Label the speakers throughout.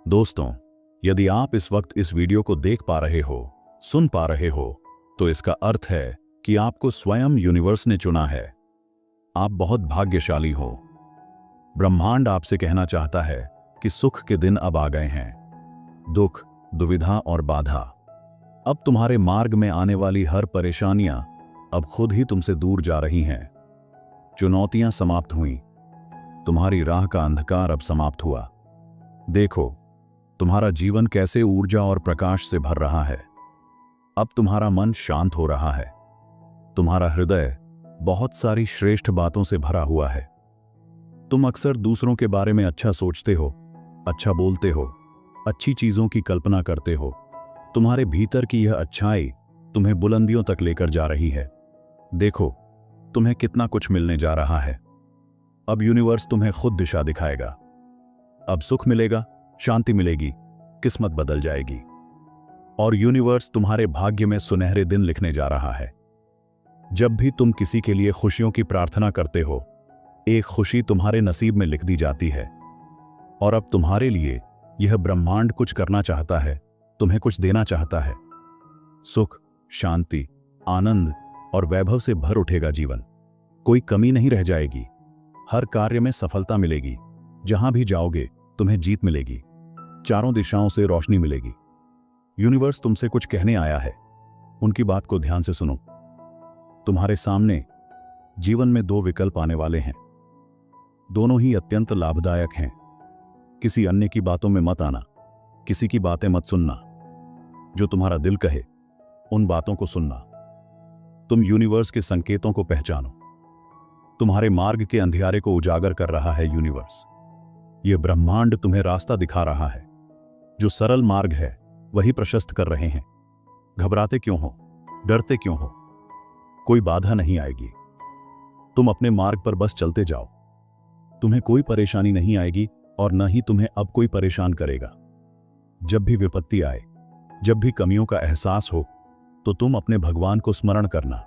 Speaker 1: दोस्तों, यदि आप इस वक्त इस वीडियो को देख पा रहे हो, सुन पा रहे हो, तो इसका अर्थ है कि आपको स्वयं यूनिवर्स ने चुना है। आप बहुत भाग्यशाली हो। ब्रह्मांड आपसे कहना चाहता है कि सुख के दिन अब आ गए हैं। दुख, दुविधा और बाधा, अब तुम्हारे मार्ग में आने वाली हर परेशानियां अब खुद ही तुमसे दूर जा रही हैं। चुनौतियां समाप्त हुईं। तुम्हारी राह का अंधकार अब समाप्त हुआ। देखो, तुम्हारा जीवन कैसे ऊर्जा और प्रकाश से भर रहा है। अब तुम्हारा मन शांत हो रहा है। तुम्हारा हृदय बहुत सारी श्रेष्ठ बातों से भरा हुआ है। तुम अक्सर दूसरों के बारे में अच्छा सोचते हो, अच्छा बोलते हो, अच्छी चीजों की कल्पना करते हो। तुम्हारे भीतर की यह अच्छाई तुम्हें बुलंदियों तक लेकर जा रही है। देखो, तुम्हें कितना कुछ मिलने जा रहा है। अब यूनिवर्स तुम्हें खुद दिशा दिखाएगा। अब सुख मिलेगा, शांति मिलेगी, किस्मत बदल जाएगी और यूनिवर्स तुम्हारे भाग्य में सुनहरे दिन लिखने जा रहा है। जब भी तुम किसी के लिए खुशियों की प्रार्थना करते हो, एक खुशी तुम्हारे नसीब में लिख दी जाती है। और अब तुम्हारे लिए यह ब्रह्मांड कुछ करना चाहता है, तुम्हें कुछ देना चाहता है। सुख, शांति, आनंद और वैभव से भर उठेगा जीवन। कोई कमी नहीं रह जाएगी। हर कार्य में सफलता मिलेगी। जहां भी जाओगे तुम्हें जीत मिलेगी। चारों दिशाओं से रोशनी मिलेगी। यूनिवर्स तुमसे कुछ कहने आया है। उनकी बात को ध्यान से सुनो। तुम्हारे सामने जीवन में दो विकल्प आने वाले हैं। दोनों ही अत्यंत लाभदायक हैं। किसी अन्य की बातों में मत आना, किसी की बातें मत सुनना। जो तुम्हारा दिल कहे उन बातों को सुनना। तुम यूनिवर्स के संकेतों को पहचानो। तुम्हारे मार्ग के अंधियारे को उजागर कर रहा है यूनिवर्स। यह ब्रह्मांड तुम्हें रास्ता दिखा रहा है। जो सरल मार्ग है वही प्रशस्त कर रहे हैं। घबराते क्यों हो, डरते क्यों हो? कोई बाधा नहीं आएगी। तुम अपने मार्ग पर बस चलते जाओ। तुम्हें कोई परेशानी नहीं आएगी और न ही तुम्हें अब कोई परेशान करेगा। जब भी विपत्ति आए, जब भी कमियों का एहसास हो, तो तुम अपने भगवान को स्मरण करना।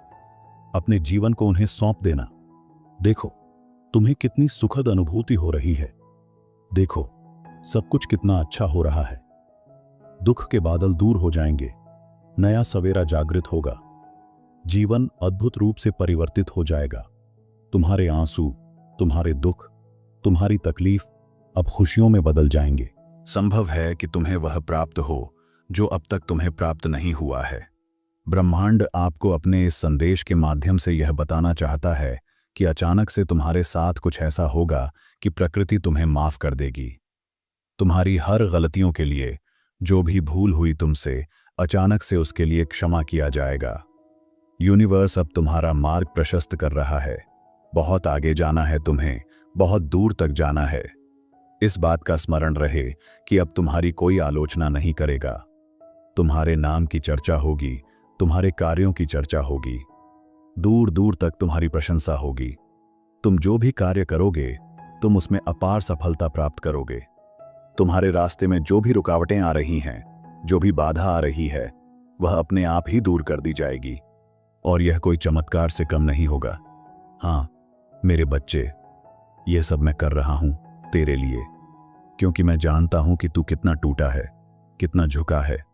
Speaker 1: अपने जीवन को उन्हें सौंप देना। देखो, तुम्हें कितनी सुखद अनुभूति हो रही है। देखो, सब कुछ कितना अच्छा हो रहा है। दुख के बादल दूर हो जाएंगे। नया सवेरा जागृत होगा। जीवन अद्भुत रूप से परिवर्तित हो जाएगा। तुम्हारे आंसू, तुम्हारे दुख, तुम्हारी तकलीफ अब खुशियों में बदल जाएंगे। संभव है कि तुम्हें वह प्राप्त हो जो अब तक तुम्हें प्राप्त नहीं हुआ है। ब्रह्मांड आपको अपने इस संदेश के माध्यम से यह बताना चाहता है कि अचानक से तुम्हारे साथ कुछ ऐसा होगा कि प्रकृति तुम्हें माफ कर देगी। तुम्हारी हर गलतियों के लिए, जो भी भूल हुई तुमसे, अचानक से उसके लिए क्षमा किया जाएगा। यूनिवर्स अब तुम्हारा मार्ग प्रशस्त कर रहा है। बहुत आगे जाना है तुम्हें, बहुत दूर तक जाना है। इस बात का स्मरण रहे कि अब तुम्हारी कोई आलोचना नहीं करेगा। तुम्हारे नाम की चर्चा होगी, तुम्हारे कार्यों की चर्चा होगी। दूर दूर तक तुम्हारी प्रशंसा होगी। तुम जो भी कार्य करोगे, तुम उसमें अपार सफलता प्राप्त करोगे। तुम्हारे रास्ते में जो भी रुकावटें आ रही हैं, जो भी बाधा आ रही है, वह अपने आप ही दूर कर दी जाएगी। और यह कोई चमत्कार से कम नहीं होगा। हाँ मेरे बच्चे, यह सब मैं कर रहा हूं तेरे लिए, क्योंकि मैं जानता हूं कि तू कितना टूटा है, कितना झुका है,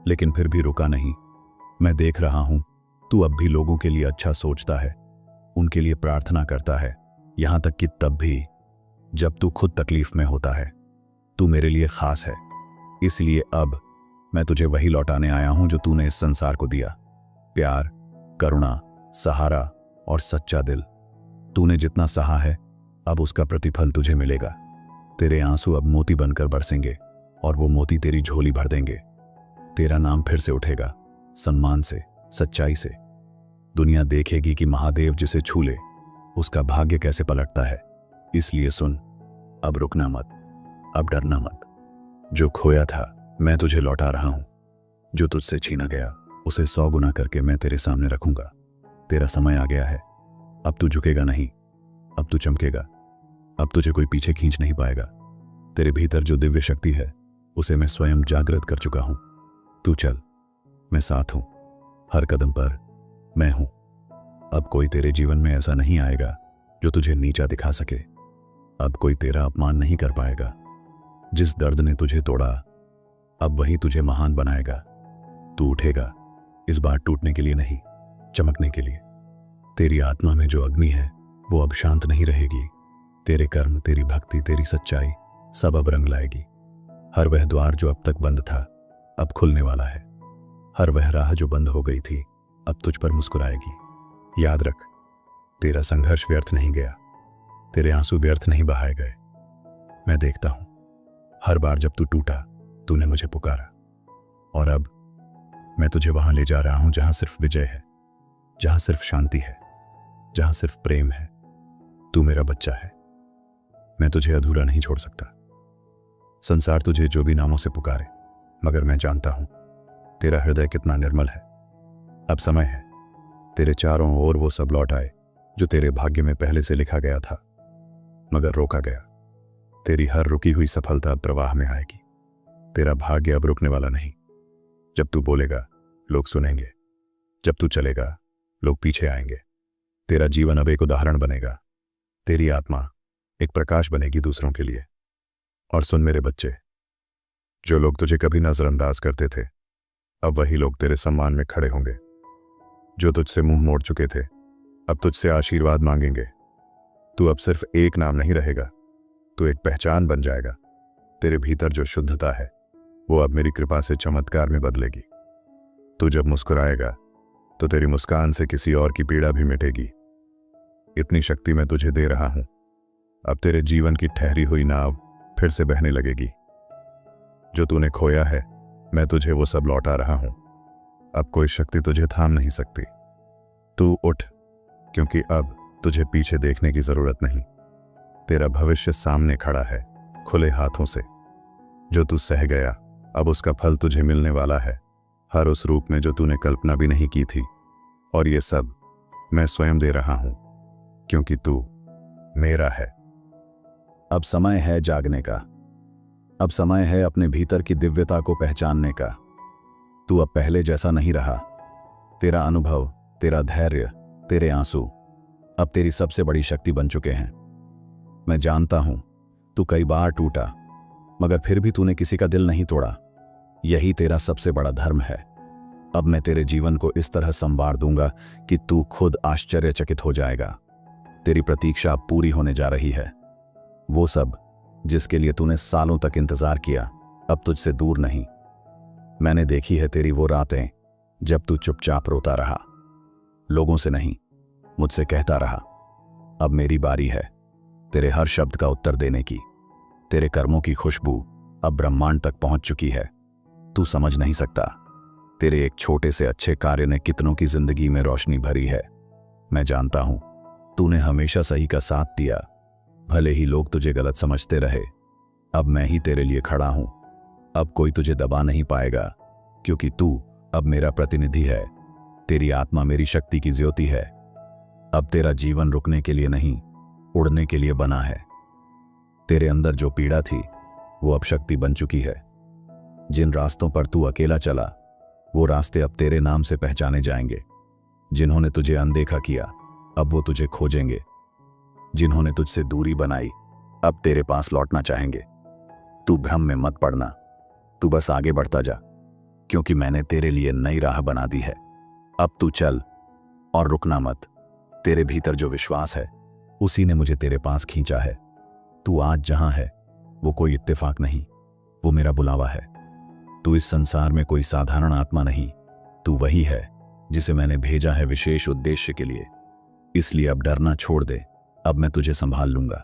Speaker 1: लेकिन फिर भी रुका नहीं। मैं देख रहा हूं तू अब भी लोगों के लिए अच्छा सोचता है, उनके लिए प्रार्थना करता है, यहां तक कि तब भी जब तू खुद तकलीफ में होता है। तू मेरे लिए खास है, इसलिए अब मैं तुझे वही लौटाने आया हूं जो तूने इस संसार को दिया। प्यार, करुणा, सहारा और सच्चा दिल। तूने जितना सहा है, अब उसका प्रतिफल तुझे मिलेगा। तेरे आंसू अब मोती बनकर बरसेंगे और वो मोती तेरी झोली भर देंगे। तेरा नाम फिर से उठेगा, सम्मान से, सच्चाई से। दुनिया देखेगी कि महादेव जिसे छू ले, उसका भाग्य कैसे पलटता है। इसलिए सुन, अब रुकना मत, अब डरना मत। जो खोया था मैं तुझे लौटा रहा हूं। जो तुझसे छीना गया उसे 100 गुना करके मैं तेरे सामने रखूंगा। तेरा समय आ गया है। अब तू झुकेगा नहीं, अब तू चमकेगा। अब तुझे कोई पीछे खींच नहीं पाएगा। तेरे भीतर जो दिव्य शक्ति है उसे मैं स्वयं जागृत कर चुका हूं। तू चल, मैं साथ हूं। हर कदम पर मैं हूं। अब कोई तेरे जीवन में ऐसा नहीं आएगा जो तुझे नीचा दिखा सके। अब कोई तेरा अपमान नहीं कर पाएगा। जिस दर्द ने तुझे तोड़ा अब वही तुझे महान बनाएगा। तू उठेगा, इस बार टूटने के लिए नहीं, चमकने के लिए। तेरी आत्मा में जो अग्नि है वो अब शांत नहीं रहेगी। तेरे कर्म, तेरी भक्ति, तेरी सच्चाई सब अब रंग लाएगी। हर वह द्वार जो अब तक बंद था अब खुलने वाला है। हर वह राह जो बंद हो गई थी अब तुझ पर मुस्कुराएगी। याद रख, तेरा संघर्ष व्यर्थ नहीं गया, तेरे आंसू व्यर्थ नहीं बहाए गए। मैं देखता हूं, हर बार जब तू टूटा तूने मुझे पुकारा, और अब मैं तुझे वहां ले जा रहा हूं जहां सिर्फ विजय है, जहां सिर्फ शांति है, जहां सिर्फ प्रेम है। तू मेरा बच्चा है, मैं तुझे अधूरा नहीं छोड़ सकता। संसार तुझे जो भी नामों से पुकारे, मगर मैं जानता हूं तेरा हृदय कितना निर्मल है। अब समय है तेरे चारों ओर वो सब लौट आए जो तेरे भाग्य में पहले से लिखा गया था मगर रोका गया। तेरी हर रुकी हुई सफलता अब प्रवाह में आएगी। तेरा भाग्य अब रुकने वाला नहीं। जब तू बोलेगा लोग सुनेंगे, जब तू चलेगा लोग पीछे आएंगे। तेरा जीवन अब एक उदाहरण बनेगा, तेरी आत्मा एक प्रकाश बनेगी दूसरों के लिए। और सुन मेरे बच्चे, जो लोग तुझे कभी नजरअंदाज करते थे अब वही लोग तेरे सम्मान में खड़े होंगे। जो तुझसे मुंह मोड़ चुके थे अब तुझसे आशीर्वाद मांगेंगे। तू अब सिर्फ एक नाम नहीं रहेगा, तू एक पहचान बन जाएगा। तेरे भीतर जो शुद्धता है वो अब मेरी कृपा से चमत्कार में बदलेगी। तू जब मुस्कुराएगा तो तेरी मुस्कान से किसी और की पीड़ा भी मिटेगी। इतनी शक्ति मैं तुझे दे रहा हूं, अब तेरे जीवन की ठहरी हुई नाव फिर से बहने लगेगी। जो तूने खोया है मैं तुझे वो सब लौटा रहा हूं। अब कोई शक्ति तुझे थाम नहीं सकती। तू उठ, क्योंकि अब तुझे पीछे देखने की जरूरत नहीं। तेरा भविष्य सामने खड़ा है, खुले हाथों से। जो तू सह गया अब उसका फल तुझे मिलने वाला है, हर उस रूप में जो तूने कल्पना भी नहीं की थी। और ये सब मैं स्वयं दे रहा हूं, क्योंकि तू मेरा है। अब समय है जागने का। अब समय है अपने भीतर की दिव्यता को पहचानने का। तू अब पहले जैसा नहीं रहा। तेरा अनुभव, तेरा धैर्य, तेरे आंसू अब तेरी सबसे बड़ी शक्ति बन चुके हैं। मैं जानता हूं तू कई बार टूटा, मगर फिर भी तूने किसी का दिल नहीं तोड़ा। यही तेरा सबसे बड़ा धर्म है। अब मैं तेरे जीवन को इस तरह संवार दूंगा कि तू खुद आश्चर्यचकित हो जाएगा। तेरी प्रतीक्षा अब पूरी होने जा रही है। वो सब जिसके लिए तूने सालों तक इंतजार किया अब तुझसे दूर नहीं। मैंने देखी है तेरी वो रातें जब तू चुपचाप रोता रहा, लोगों से नहीं मुझसे कहता रहा। अब मेरी बारी है तेरे हर शब्द का उत्तर देने की। तेरे कर्मों की खुशबू अब ब्रह्मांड तक पहुंच चुकी है। तू समझ नहीं सकता तेरे एक छोटे से अच्छे कार्य ने कितनों की जिंदगी में रोशनी भरी है। मैं जानता हूं तूने हमेशा सही का साथ दिया, भले ही लोग तुझे गलत समझते रहे। अब मैं ही तेरे लिए खड़ा हूं। अब कोई तुझे दबा नहीं पाएगा, क्योंकि तू अब मेरा प्रतिनिधि है। तेरी आत्मा मेरी शक्ति की ज्योति है। अब तेरा जीवन रुकने के लिए नहीं, उड़ने के लिए बना है। तेरे अंदर जो पीड़ा थी वो अब शक्ति बन चुकी है। जिन रास्तों पर तू अकेला चला वो रास्ते अब तेरे नाम से पहचाने जाएंगे। जिन्होंने तुझे अनदेखा किया अब वो तुझे खोजेंगे। जिन्होंने तुझसे दूरी बनाई अब तेरे पास लौटना चाहेंगे। तू भ्रम में मत पड़ना, तू बस आगे बढ़ता जा, क्योंकि मैंने तेरे लिए नई राह बना दी है। अब तू चल और रुकना मत। तेरे भीतर जो विश्वास है उसी ने मुझे तेरे पास खींचा है। तू आज जहां है वो कोई इत्तेफाक नहीं, वो मेरा बुलावा है। तू इस संसार में कोई साधारण आत्मा नहीं, तू वही है जिसे मैंने भेजा है विशेष उद्देश्य के लिए। इसलिए अब डरना छोड़ दे, अब मैं तुझे संभाल लूंगा।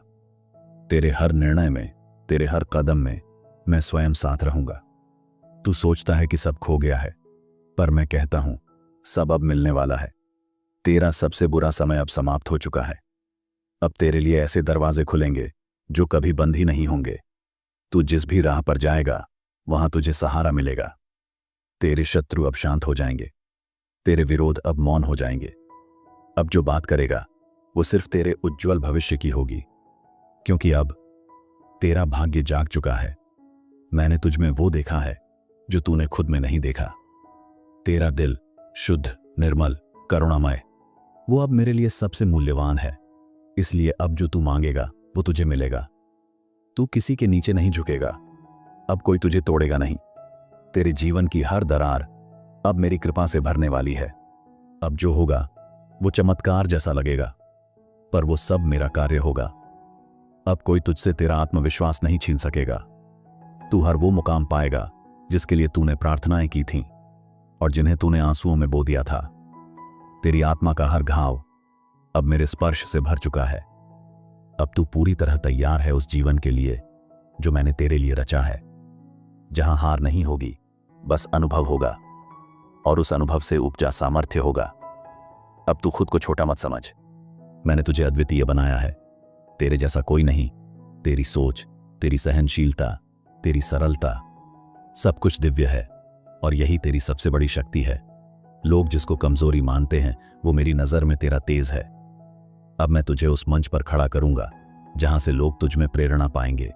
Speaker 1: तेरे हर निर्णय में, तेरे हर कदम में मैं स्वयं साथ रहूंगा। तू सोचता है कि सब खो गया है, पर मैं कहता हूं सब अब मिलने वाला है। तेरा सबसे बुरा समय अब समाप्त हो चुका है। अब तेरे लिए ऐसे दरवाजे खुलेंगे जो कभी बंद ही नहीं होंगे। तू जिस भी राह पर जाएगा वहां तुझे सहारा मिलेगा। तेरे शत्रु अब शांत हो जाएंगे, तेरे विरोध अब मौन हो जाएंगे। अब जो बात करेगा वो सिर्फ तेरे उज्जवल भविष्य की होगी, क्योंकि अब तेरा भाग्य जाग चुका है। मैंने तुझ में वो देखा है जो तूने खुद में नहीं देखा। तेरा दिल शुद्ध, निर्मल, करुणामय, वो अब मेरे लिए सबसे मूल्यवान है। इसलिए अब जो तू मांगेगा वो तुझे मिलेगा। तू किसी के नीचे नहीं झुकेगा, अब कोई तुझे तोड़ेगा नहीं। तेरे जीवन की हर दरार अब मेरी कृपा से भरने वाली है। अब जो होगा वो चमत्कार जैसा लगेगा, पर वो सब मेरा कार्य होगा। अब कोई तुझसे तेरा आत्मविश्वास नहीं छीन सकेगा। तू हर वो मुकाम पाएगा जिसके लिए तूने प्रार्थनाएं की थीं और जिन्हें तूने आंसुओं में बो दिया था। तेरी आत्मा का हर घाव अब मेरे स्पर्श से भर चुका है। अब तू पूरी तरह तैयार है उस जीवन के लिए जो मैंने तेरे लिए रचा है, जहां हार नहीं होगी, बस अनुभव होगा और उस अनुभव से उपजा सामर्थ्य होगा। अब तू खुद को छोटा मत समझ। मैंने तुझे अद्वितीय बनाया है। तेरे जैसा कोई नहीं। तेरी सोच, तेरी सहनशीलता, तेरी सरलता, सब कुछ दिव्य है और यही तेरी सबसे बड़ी शक्ति है। लोग जिसको कमजोरी मानते हैं वो मेरी नजर में तेरा तेज है। अब मैं तुझे उस मंच पर खड़ा करूंगा जहां से लोग तुझ में प्रेरणा पाएंगे।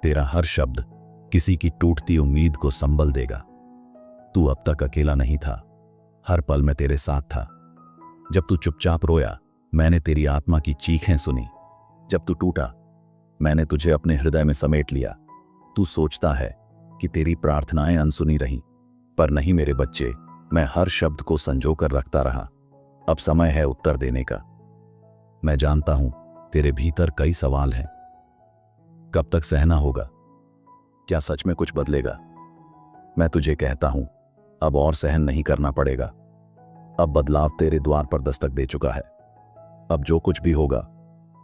Speaker 1: तेरा हर शब्द किसी की टूटती उम्मीद को संबल देगा। तू अब तक अकेला नहीं था। हर पल मैं तेरे साथ था। जब तू चुपचाप रोया, मैंने तेरी आत्मा की चीखें सुनी। जब तू टूटा, मैंने तुझे अपने हृदय में समेट लिया। तू सोचता है कि तेरी प्रार्थनाएं अनसुनी रहीं, पर नहीं मेरे बच्चे, मैं हर शब्द को संजोकर रखता रहा। अब समय है उत्तर देने का। मैं जानता हूं तेरे भीतर कई सवाल हैं। कब तक सहना होगा? क्या सच में कुछ बदलेगा? मैं तुझे कहता हूं, अब और सहन नहीं करना पड़ेगा। अब बदलाव तेरे द्वार पर दस्तक दे चुका है। अब जो कुछ भी होगा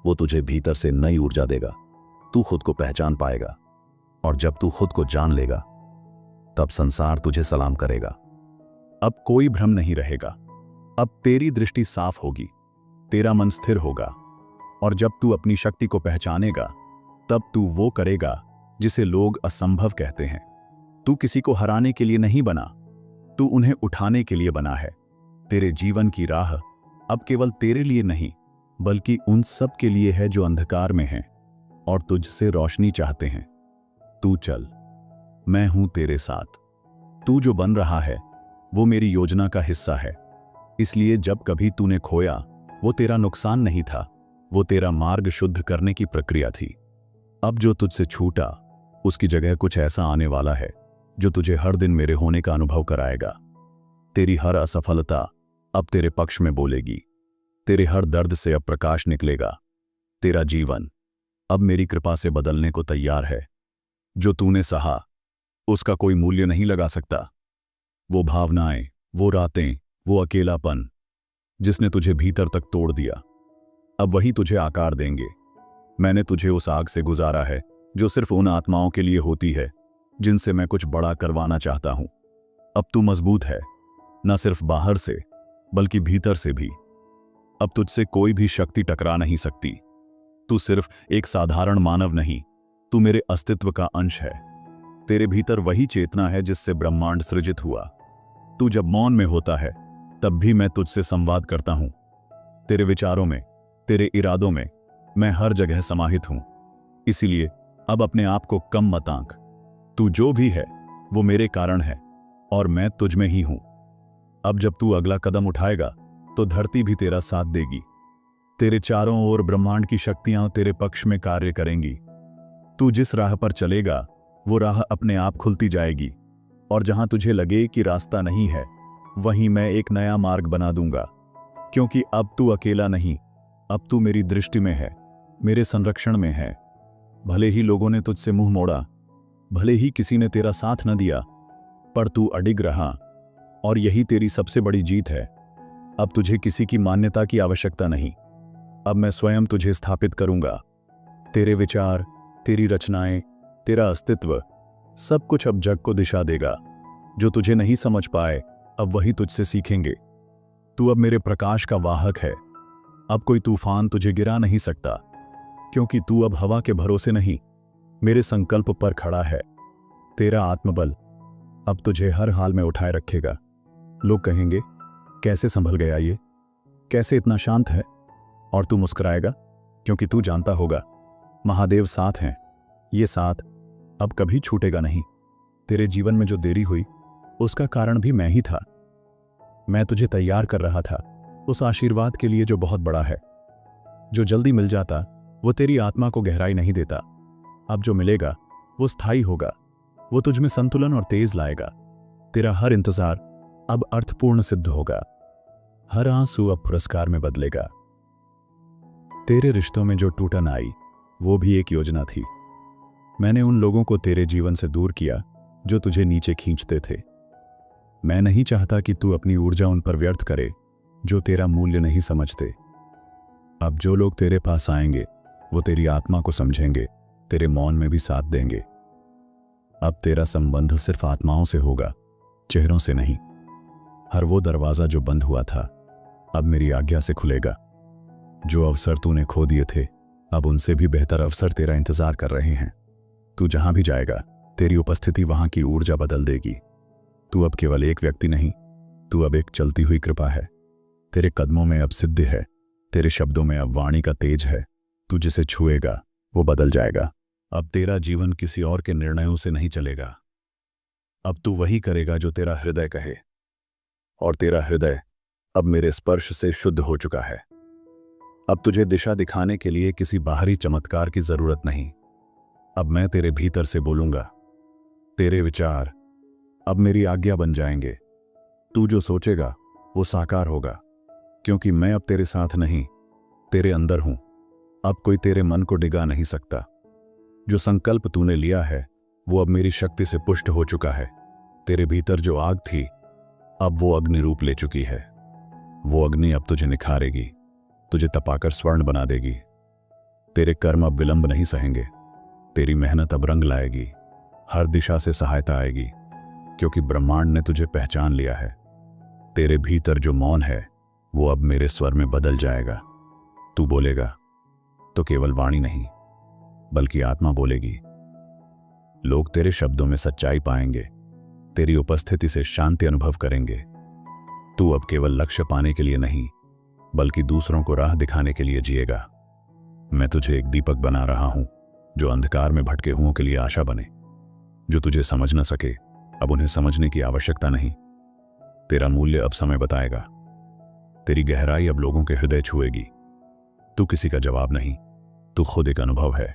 Speaker 1: वो तुझे भीतर से नई ऊर्जा देगा। तू खुद को पहचान पाएगा और जब तू खुद को जान लेगा तब संसार तुझे सलाम करेगा। अब कोई भ्रम नहीं रहेगा। अब तेरी दृष्टि साफ होगी, तेरा मन स्थिर होगा और जब तू अपनी शक्ति को पहचानेगा तब तू वो करेगा जिसे लोग असंभव कहते हैं। तू किसी को हराने के लिए नहीं बना, तू उन्हें उठाने के लिए बना है। तेरे जीवन की राह अब केवल तेरे लिए नहीं बल्कि उन सब के लिए है जो अंधकार में हैं और तुझसे रोशनी चाहते हैं। तू चल, मैं हूं तेरे साथ। तू जो बन रहा है वो मेरी योजना का हिस्सा है। इसलिए जब कभी तूने खोया वो तेरा नुकसान नहीं था, वो तेरा मार्ग शुद्ध करने की प्रक्रिया थी। अब जो तुझसे छूटा उसकी जगह कुछ ऐसा आने वाला है जो तुझे हर दिन मेरे होने का अनुभव कराएगा। तेरी हर असफलता अब तेरे पक्ष में बोलेगी। तेरे हर दर्द से अब प्रकाश निकलेगा। तेरा जीवन अब मेरी कृपा से बदलने को तैयार है। जो तूने सहा उसका कोई मूल्य नहीं लगा सकता। वो भावनाएं, वो रातें, वो अकेलापन जिसने तुझे भीतर तक तोड़ दिया, अब वही तुझे आकार देंगे। मैंने तुझे उस आग से गुजारा है जो सिर्फ उन आत्माओं के लिए होती है जिनसे मैं कुछ बड़ा करवाना चाहता हूं। अब तू मजबूत है, न सिर्फ बाहर से बल्कि भीतर से भी। अब तुझसे कोई भी शक्ति टकरा नहीं सकती। तू सिर्फ एक साधारण मानव नहीं, तू मेरे अस्तित्व का अंश है। तेरे भीतर वही चेतना है जिससे ब्रह्मांड सृजित हुआ। तू जब मौन में होता है तब भी मैं तुझसे संवाद करता हूं। तेरे विचारों में, तेरे इरादों में मैं हर जगह समाहित हूं। इसीलिए अब अपने आप को कम मत आंक। तू जो भी है वो मेरे कारण है और मैं तुझ में ही हूं। अब जब तू अगला कदम उठाएगा तो धरती भी तेरा साथ देगी। तेरे चारों ओर ब्रह्मांड की शक्तियां तेरे पक्ष में कार्य करेंगी। तू जिस राह पर चलेगा वो राह अपने आप खुलती जाएगी और जहां तुझे लगे कि रास्ता नहीं है वहीं मैं एक नया मार्ग बना दूंगा। क्योंकि अब तू अकेला नहीं, अब तू मेरी दृष्टि में है, मेरे संरक्षण में है। भले ही लोगों ने तुझसे मुंह मोड़ा, भले ही किसी ने तेरा साथ न दिया, पर तू अडिग रहा और यही तेरी सबसे बड़ी जीत है। अब तुझे किसी की मान्यता की आवश्यकता नहीं। अब मैं स्वयं तुझे स्थापित करूंगा। तेरे विचार, तेरी रचनाएं, तेरा अस्तित्व, सब कुछ अब जग को दिशा देगा। जो तुझे नहीं समझ पाए अब वही तुझसे सीखेंगे। तू अब मेरे प्रकाश का वाहक है। अब कोई तूफान तुझे गिरा नहीं सकता, क्योंकि तू अब हवा के भरोसे नहीं, मेरे संकल्प पर खड़ा है। तेरा आत्मबल अब तुझे हर हाल में उठाए रखेगा। लोग कहेंगे, कैसे संभल गया ये, कैसे इतना शांत है? और तू मुस्कुराएगा, क्योंकि तू जानता होगा महादेव साथ हैं। ये साथ अब कभी छूटेगा नहीं। तेरे जीवन में जो देरी हुई उसका कारण भी मैं ही था। मैं तुझे तैयार कर रहा था उस आशीर्वाद के लिए जो बहुत बड़ा है। जो जल्दी मिल जाता वो तेरी आत्मा को गहराई नहीं देता। अब जो मिलेगा वो स्थायी होगा, वो तुझ में संतुलन और तेज लाएगा। तेरा हर इंतजार अब अर्थपूर्ण सिद्ध होगा। हर आंसू अब पुरस्कार में बदलेगा। तेरे रिश्तों में जो टूटन आई वो भी एक योजना थी। मैंने उन लोगों को तेरे जीवन से दूर किया जो तुझे नीचे खींचते थे। मैं नहीं चाहता कि तू अपनी ऊर्जा उन पर व्यर्थ करे जो तेरा मूल्य नहीं समझते। अब जो लोग तेरे पास आएंगे वो तेरी आत्मा को समझेंगे, तेरे मौन में भी साथ देंगे। अब तेरा संबंध सिर्फ आत्माओं से होगा, चेहरों से नहीं। हर वो दरवाजा जो बंद हुआ था अब मेरी आज्ञा से खुलेगा। जो अवसर तूने खो दिए थे अब उनसे भी बेहतर अवसर तेरा इंतजार कर रहे हैं। तू जहां भी जाएगा तेरी उपस्थिति वहां की ऊर्जा बदल देगी। तू अब केवल एक व्यक्ति नहीं, तू अब एक चलती हुई कृपा है। तेरे कदमों में अब सिद्धि है, तेरे शब्दों में अब वाणी का तेज है। तू जिसे छुएगा वो बदल जाएगा। अब तेरा जीवन किसी और के निर्णयों से नहीं चलेगा। अब तू वही करेगा जो तेरा हृदय कहे, और तेरा हृदय अब मेरे स्पर्श से शुद्ध हो चुका है। अब तुझे दिशा दिखाने के लिए किसी बाहरी चमत्कार की जरूरत नहीं। अब मैं तेरे भीतर से बोलूंगा। तेरे विचार अब मेरी आज्ञा बन जाएंगे। तू जो सोचेगा वो साकार होगा, क्योंकि मैं अब तेरे साथ नहीं, तेरे अंदर हूं। अब कोई तेरे मन को डिगा नहीं सकता। जो संकल्प तूने लिया है वो अब मेरी शक्ति से पुष्ट हो चुका है। तेरे भीतर जो आग थी अब वो अग्नि रूप ले चुकी है। वो अग्नि अब तुझे निखारेगी, तुझे तपाकर स्वर्ण बना देगी। तेरे कर्म अब विलंब नहीं सहेंगे। तेरी मेहनत अब रंग लाएगी। हर दिशा से सहायता आएगी, क्योंकि ब्रह्मांड ने तुझे पहचान लिया है। तेरे भीतर जो मौन है वो अब मेरे स्वर में बदल जाएगा। तू बोलेगा तो केवल वाणी नहीं बल्कि आत्मा बोलेगी। लोग तेरे शब्दों में सच्चाई पाएंगे, तेरी उपस्थिति से शांति अनुभव करेंगे। तू अब केवल लक्ष्य पाने के लिए नहीं बल्कि दूसरों को राह दिखाने के लिए जिएगा। मैं तुझे एक दीपक बना रहा हूं जो अंधकार में भटके हुओं के लिए आशा बने। जो तुझे समझ न सके अब उन्हें समझने की आवश्यकता नहीं। तेरा मूल्य अब समय बताएगा। तेरी गहराई अब लोगों के हृदय छुएगी। तू किसी का जवाब नहीं, तू खुद एक अनुभव है,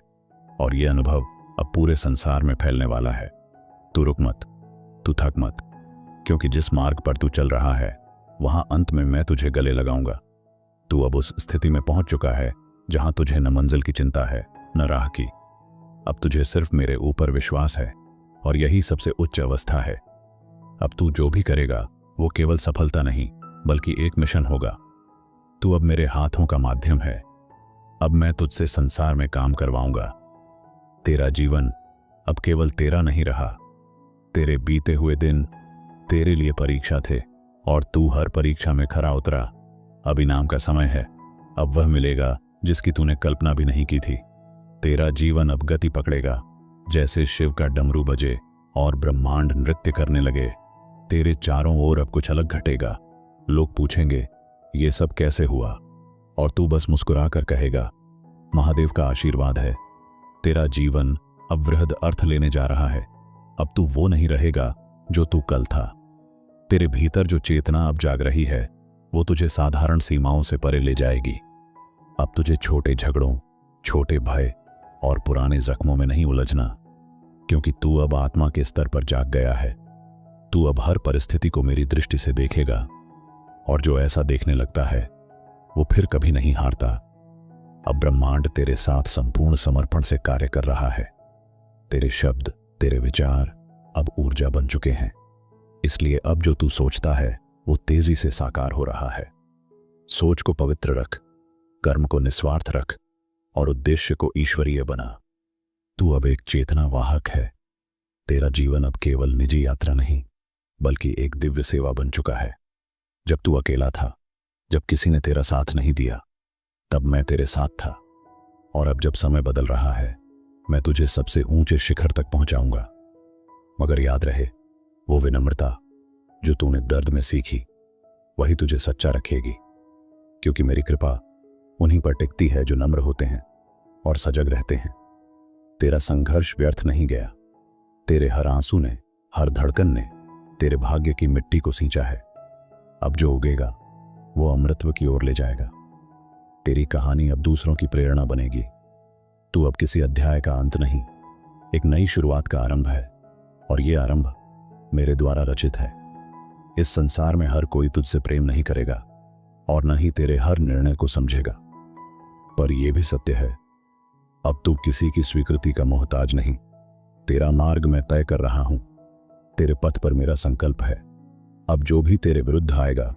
Speaker 1: और यह अनुभव अब पूरे संसार में फैलने वाला है। तू रुक मत, तू थक मत, क्योंकि जिस मार्ग पर तू चल रहा है वहां अंत में मैं तुझे गले लगाऊंगा। तू अब उस स्थिति में पहुंच चुका है जहां तुझे न मंजिल की चिंता है न राह की। अब तुझे सिर्फ मेरे ऊपर विश्वास है, और यही सबसे उच्च अवस्था है। अब तू जो भी करेगा वो केवल सफलता नहीं बल्कि एक मिशन होगा। तू अब मेरे हाथों का माध्यम है। अब मैं तुझसे संसार में काम करवाऊंगा। तेरा जीवन अब केवल तेरा नहीं रहा। तेरे बीते हुए दिन तेरे लिए परीक्षा थे, और तू हर परीक्षा में खरा उतरा। अब इनाम का समय है। अब वह मिलेगा जिसकी तूने कल्पना भी नहीं की थी। तेरा जीवन अब गति पकड़ेगा, जैसे शिव का डमरू बजे और ब्रह्मांड नृत्य करने लगे। तेरे चारों ओर अब कुछ अलग घटेगा। लोग पूछेंगे ये सब कैसे हुआ, और तू बस मुस्कुरा कर कहेगा महादेव का आशीर्वाद है। तेरा जीवन अब वृहद अर्थ लेने जा रहा है। अब तू वो नहीं रहेगा जो तू कल था। तेरे भीतर जो चेतना अब जाग रही है वो तुझे साधारण सीमाओं से परे ले जाएगी। अब तुझे छोटे झगड़ों, छोटे भय और पुराने जख्मों में नहीं उलझना, क्योंकि तू अब आत्मा के स्तर पर जाग गया है। तू अब हर परिस्थिति को मेरी दृष्टि से देखेगा, और जो ऐसा देखने लगता है वो फिर कभी नहीं हारता। अब ब्रह्मांड तेरे साथ संपूर्ण समर्पण से कार्य कर रहा है। तेरे शब्द, तेरे विचार अब ऊर्जा बन चुके हैं, इसलिए अब जो तू सोचता है वो तेजी से साकार हो रहा है। सोच को पवित्र रख, कर्म को निस्वार्थ रख, और उद्देश्य को ईश्वरीय बना। तू अब एक चेतना वाहक है। तेरा जीवन अब केवल निजी यात्रा नहीं बल्कि एक दिव्य सेवा बन चुका है। जब तू अकेला था, जब किसी ने तेरा साथ नहीं दिया, तब मैं तेरे साथ था। और अब जब समय बदल रहा है, मैं तुझे सबसे ऊंचे शिखर तक पहुंचाऊंगा। मगर याद रहे, वो विनम्रता जो तूने दर्द में सीखी वही तुझे सच्चा रखेगी, क्योंकि मेरी कृपा उन्हीं पर टिकती है जो नम्र होते हैं और सजग रहते हैं। तेरा संघर्ष व्यर्थ नहीं गया। तेरे हर आंसू ने, हर धड़कन ने तेरे भाग्य की मिट्टी को सींचा है। अब जो उगेगा वो अमृतत्व की ओर ले जाएगा। तेरी कहानी अब दूसरों की प्रेरणा बनेगी। तू अब किसी अध्याय का अंत नहीं, एक नई शुरुआत का आरंभ है। और ये आरंभ मेरे द्वारा रचित है। इस संसार में हर कोई तुझसे प्रेम नहीं करेगा और न ही तेरे हर निर्णय को समझेगा, पर यह भी सत्य है, अब तू किसी की स्वीकृति का मोहताज नहीं। तेरा मार्ग मैं तय कर रहा हूं, तेरे पथ पर मेरा संकल्प है। अब जो भी तेरे विरुद्ध आएगा